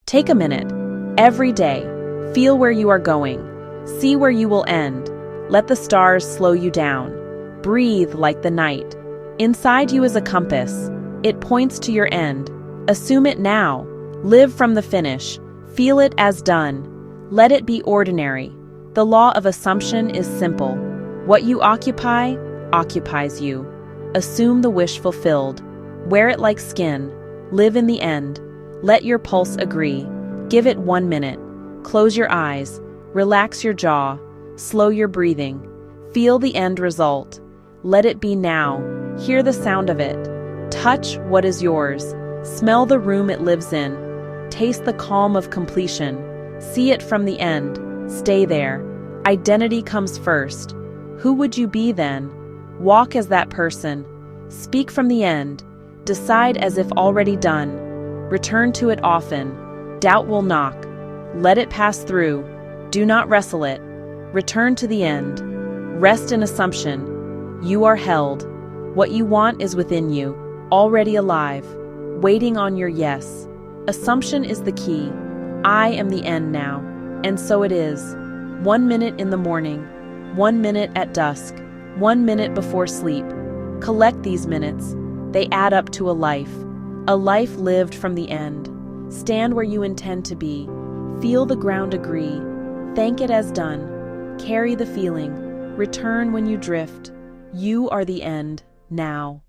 Take a minute. Every day, feel where you are going. See where you will end. Let the stars slow you down. Breathe like the night. Inside you is a compass. It points to your end. Assume it now. Live from the finish. Feel it as done. Let it be ordinary. The law of assumption is simple. What you occupy, occupies you. Assume the wish fulfilled. Wear it like skin. Live in the end. Let your pulse agree. Give it 1 minute. Close your eyes. Relax your jaw. Slow your breathing. Feel the end result. Let it be now. Hear the sound of it. Touch what is yours. Smell the room it lives in. Taste the calm of completion. See it from the end. Stay there. Identity comes first. Who would you be then? Walk as that person. Speak from the end. Decide as if already done. Return to it often. Doubt will knock. Let it pass through. Do not wrestle it. Return to the end. Rest in assumption. You are held. What you want is within you, already alive, waiting on your yes. Assumption is the key. I am the end now, and so it is. 1 minute in the morning, 1 minute at dusk, 1 minute before sleep. Collect these minutes. They add up to a life lived from the end. Stand where you intend to be. Feel the ground agree. Thank it as done. Carry the feeling. Return when you drift. You are the end, now.